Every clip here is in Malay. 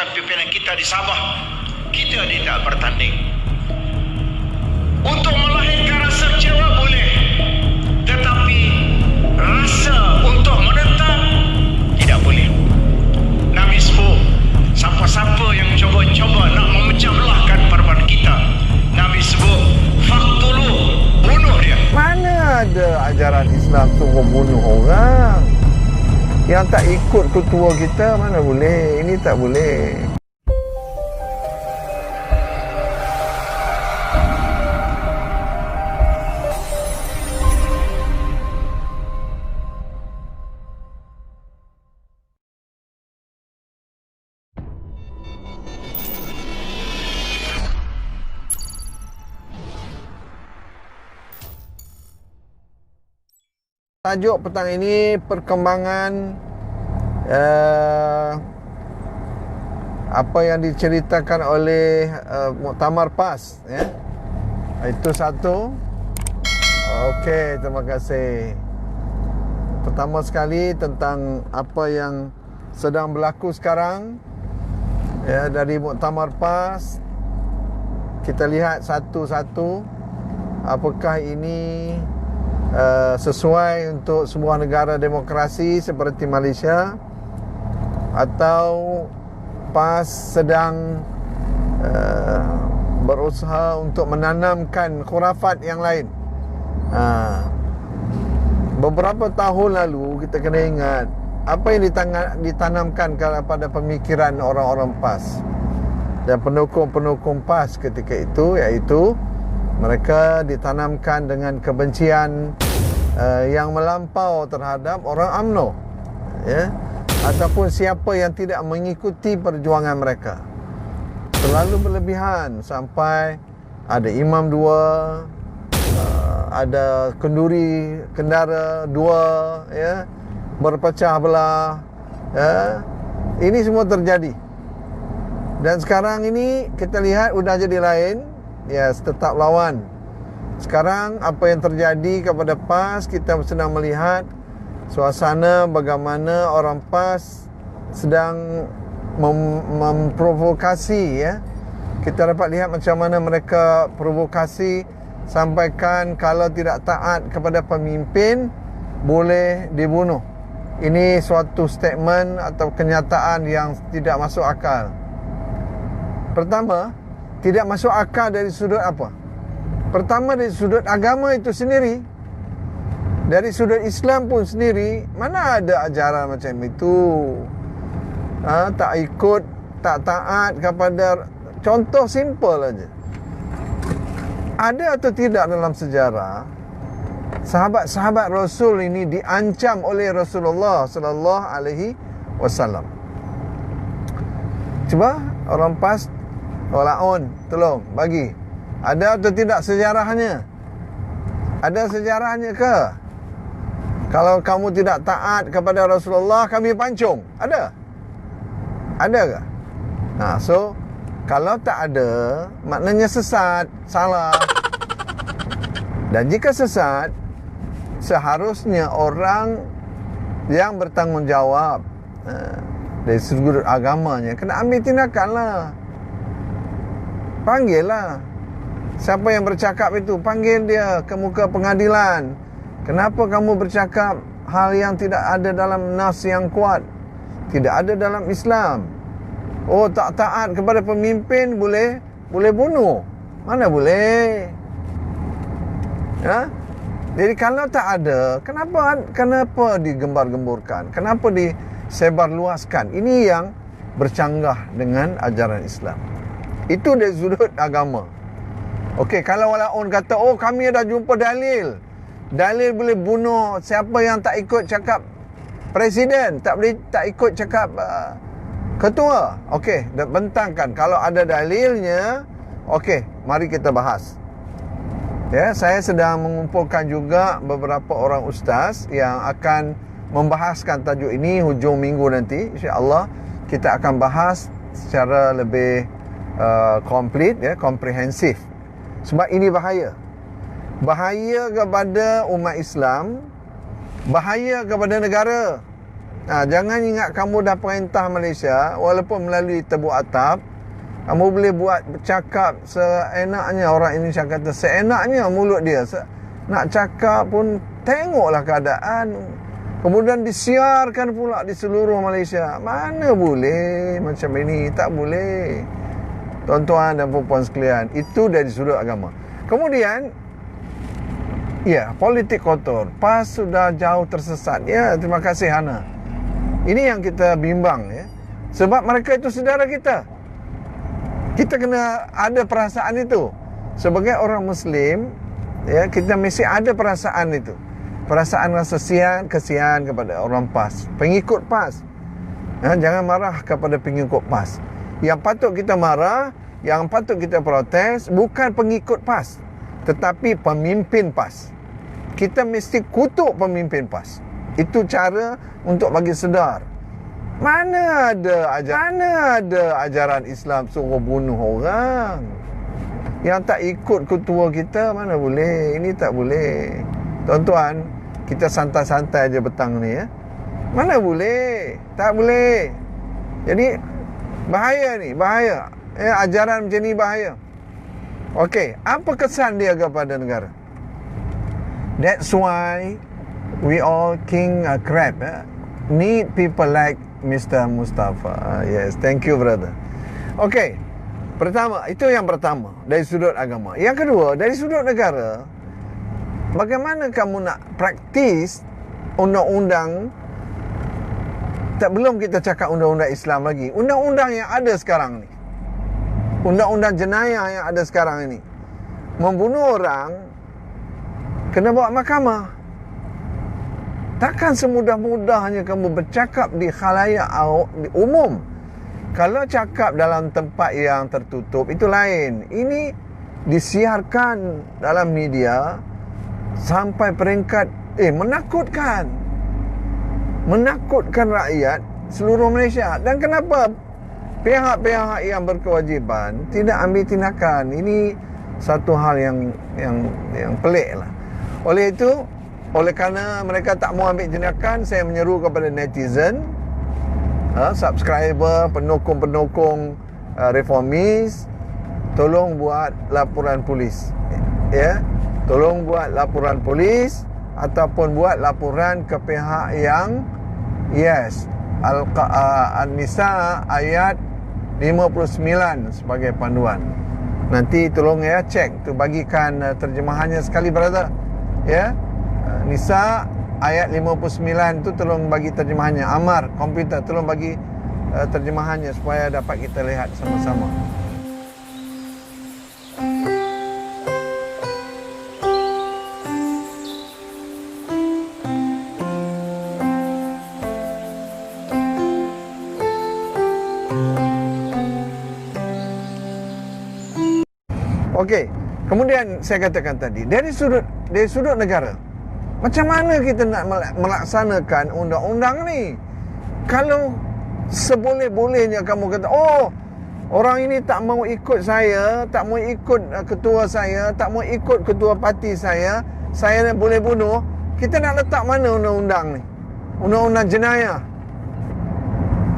kawasan pimpinan kita di Sabah, kita tidak bertanding. Untuk melahirkan rasa kecewa boleh, tetapi rasa untuk menentang tidak boleh. Nabi sebut, siapa-siapa yang cuba-cuba nak memecah belahkan perbandingan kita, Nabi sebut, faqtulu, bunuh dia. Mana ada ajaran Islam suruh bunuh orang? Yang tak ikut ketua kita mana boleh. Ini tak boleh. Tajuk petang ini perkembangan apa yang diceritakan oleh Muktamar PAS, ya. Itu satu. Okey, terima kasih. Pertama sekali tentang apa yang sedang berlaku sekarang, ya, dari Muktamar PAS. Kita lihat satu-satu apakah ini sesuai untuk sebuah negara demokrasi seperti Malaysia, atau PAS sedang berusaha untuk menanamkan khurafat yang lain. Beberapa tahun lalu kita kena ingat apa yang ditanamkan kepada pemikiran orang-orang PAS dan pendukung-pendukung PAS ketika itu, iaitu mereka ditanamkan dengan kebencian yang melampau terhadap orang UMNO, ya, ataupun siapa yang tidak mengikuti perjuangan mereka. Terlalu berlebihan sampai ada imam dua, ada kenduri kendara dua, ya, berpecah belah, ya. Ini semua terjadi. Dan sekarang ini kita lihat sudah jadi lain. Ya, tetap lawan. Sekarang apa yang terjadi kepada PAS, kita sedang melihat suasana bagaimana orang PAS sedang memprovokasi, ya. Kita dapat lihat macam mana mereka provokasi, sampaikan kalau tidak taat kepada pemimpin boleh dibunuh. Ini suatu statement atau kenyataan yang tidak masuk akal. Pertama, tidak masuk akal dari sudut apa? Pertama, dari sudut agama itu sendiri. Dari sudut Islam pun sendiri, mana ada ajaran macam itu? Tak ikut, tak taat kepada, contoh simple aja. Ada atau tidak dalam sejarah sahabat-sahabat Rasul ini diancam oleh Rasulullah sallallahu alaihi wasallam? Cuba orang PAS, Olaon, tolong bagi. Ada atau tidak sejarahnya? Ada sejarahnya ke? Kalau kamu tidak taat kepada Rasulullah, kami pancung. Ada? Ada ke? So kalau tak ada, maknanya sesat, salah. Dan jika sesat, seharusnya orang yang bertanggungjawab dari sudut agamanya kena ambil tindakan lah. Panggil lah siapa yang bercakap itu, panggil dia ke muka pengadilan. Kenapa kamu bercakap hal yang tidak ada dalam nas yang kuat, tidak ada dalam Islam? Oh, tak taat kepada pemimpin boleh bunuh? Mana boleh? Ya? Jadi kalau tak ada, kenapa digembar-gemburkan? Kenapa disebarluaskan? Ini yang bercanggah dengan ajaran Islam. Itu dari sudut agama. Okey, kalau walaupun kata, oh kami ada jumpa dalil boleh bunuh siapa yang tak ikut cakap presiden, tak ikut cakap ketua. Okey, bentangkan kalau ada dalilnya. Okey, mari kita bahas. Ya, saya sedang mengumpulkan juga beberapa orang ustaz yang akan membahaskan tajuk ini hujung minggu nanti. InsyaAllah kita akan bahas secara lebih komplit, ya, komprehensif. Sebab ini bahaya. Bahaya kepada umat Islam, bahaya kepada negara. Jangan ingat kamu dah perintah Malaysia, walaupun melalui tebuk atap, kamu boleh buat cakap seenaknya. Orang Indonesia kata seenaknya mulut dia. Nak cakap pun tengoklah keadaan. Kemudian disiarkan pula di seluruh Malaysia. Mana boleh macam ini? Tak boleh. Tuan-tuan dan puan-puan sekalian, itu dari sudut agama. Kemudian, ya, politik kotor. PAS sudah jauh tersesat. Ya, terima kasih Hana. Ini yang kita bimbang, ya. Sebab mereka itu saudara kita. Kita kena ada perasaan itu. Sebagai orang Muslim, ya, kita mesti ada perasaan itu. Perasaan rasa kesian kepada orang PAS, pengikut PAS. Jangan marah kepada pengikut PAS. Yang patut kita marah, yang patut kita protes bukan pengikut PAS, tetapi pemimpin PAS. Kita mesti kutuk pemimpin PAS. Itu cara untuk bagi sedar. Mana ada ajaran Islam suruh bunuh orang. Yang tak ikut ketua kita, mana boleh. Ini tak boleh. Tuan-tuan, kita santai-santai aja petang ni, ya. Mana boleh. Tak boleh. Jadi bahaya ni, bahaya. Ajaran macam ni bahaya. Okey, apa kesan dia kepada negara? That's why we all king crab, need people like Mr. Mustafa. Yes, thank you brother. Okey, pertama, itu yang pertama dari sudut agama. Yang kedua, dari sudut negara, bagaimana kamu nak praktis undang-undang? Tak, belum kita cakap undang-undang Islam lagi. Undang-undang yang ada sekarang ni, undang-undang jenayah yang ada sekarang ini, membunuh orang kena bawa mahkamah. Takkan semudah-mudahnya kamu bercakap di khalayak umum. Kalau cakap dalam tempat yang tertutup, itu lain. Ini disiarkan dalam media sampai peringkat menakutkan rakyat seluruh Malaysia. Dan kenapa pihak-pihak yang berkewajipan tidak ambil tindakan? Ini satu hal yang pelik lah. Oleh kerana mereka tak mau ambil tindakan, saya menyeru kepada netizen, subscriber, penokong-penokong reformis, tolong buat laporan polis. Ya, tolong buat laporan polis ataupun buat laporan ke pihak yang An-Nisa ayat 59 sebagai panduan. Nanti tolong ya cek tu, bagikan terjemahannya sekali brother. Ya, Nisa ayat 59 tu tolong bagi terjemahannya. Amar komputer tolong bagi terjemahannya supaya dapat kita lihat sama-sama. Okey, kemudian saya katakan tadi, dari sudut negara, macam mana kita nak melaksanakan undang-undang ni? Kalau seboleh-bolehnya kamu kata, orang ini tak mau ikut saya, tak mau ikut ketua saya, tak mau ikut ketua parti saya boleh bunuh. Kita nak letak mana undang-undang ni? Undang-undang jenayah.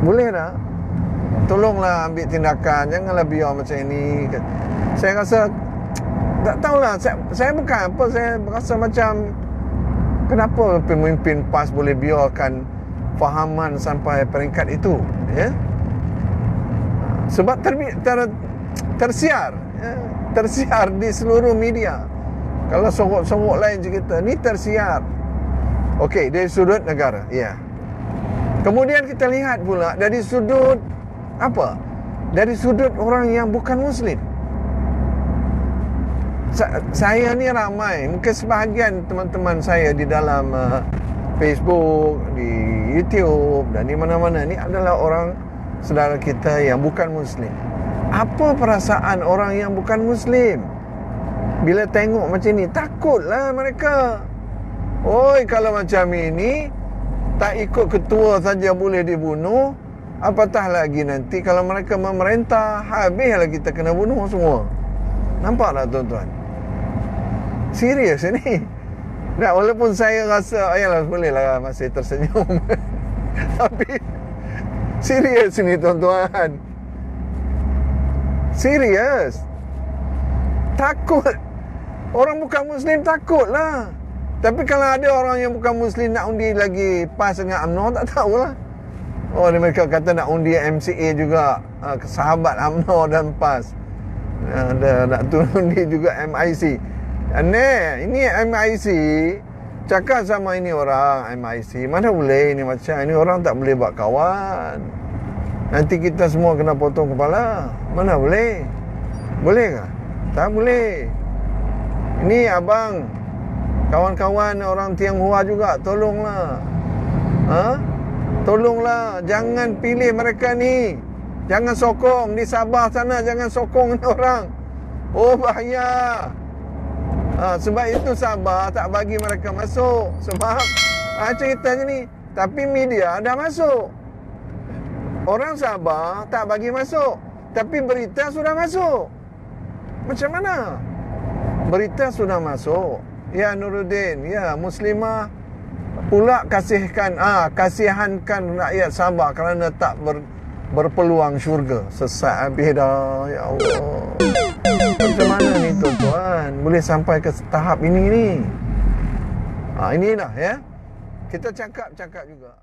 Boleh tak? Tolonglah ambil tindakan, janganlah biar macam ini. Saya rasa, tak tahulah, saya bukan apa, saya rasa macam, kenapa pemimpin PAS boleh biarkan fahaman sampai peringkat itu, ya? Sebab tersiar, ya? Tersiar di seluruh media. Kalau sorok-sorok lain cerita, ni tersiar. Okey, dari sudut negara, ya. Kemudian kita lihat pula dari sudut apa? Dari sudut orang yang bukan Muslim. Saya ni ramai, mungkin sebahagian teman-teman saya di dalam Facebook, di YouTube dan di mana-mana ni adalah orang saudara kita yang bukan Muslim. Apa perasaan orang yang bukan Muslim bila tengok macam ni? Takutlah mereka. Oi, kalau macam ini tak ikut ketua saja boleh dibunuh, apatah lagi nanti kalau mereka memerintah, habislah kita kena bunuh semua. Nampaklah tuan-tuan, serius ini. Nah, walaupun saya rasa ayalah bolehlah masih tersenyum Tapi serius ni tuan-tuan. Serius. Takut. Orang bukan Muslim takutlah. Tapi kalau ada orang yang bukan Muslim nak undi lagi PAS dengan UMNO, tak tahulah. Oh, mereka kata nak undi MCA juga, sahabat UMNO dan PAS. Nak undi juga MIC. Ini MIC. Cakap sama ini orang MIC, mana boleh ini macam ini, orang tak boleh buat kawan. Nanti kita semua kena potong kepala. Mana boleh? Boleh ke? Tak boleh. Ini abang, kawan-kawan orang Tionghoa juga, tolonglah. Tolonglah, jangan pilih mereka ni. Jangan sokong di Sabah sana, jangan sokong ni orang. Oh, bahaya. Sebab itu Sabah tak bagi mereka masuk. Sebab ceritanya ni. Tapi media dah masuk. Orang Sabah tak bagi masuk, tapi berita sudah masuk. Macam mana? Berita sudah masuk. Ya Nuruddin, ya Muslimah pula kasihankan rakyat Sabah kerana tak berpeluang syurga. Sesat habis dah. Ya Allah. Macam mana ni tuan-tuan boleh sampai ke tahap ini ni? Inilah ya. Kita cakap juga.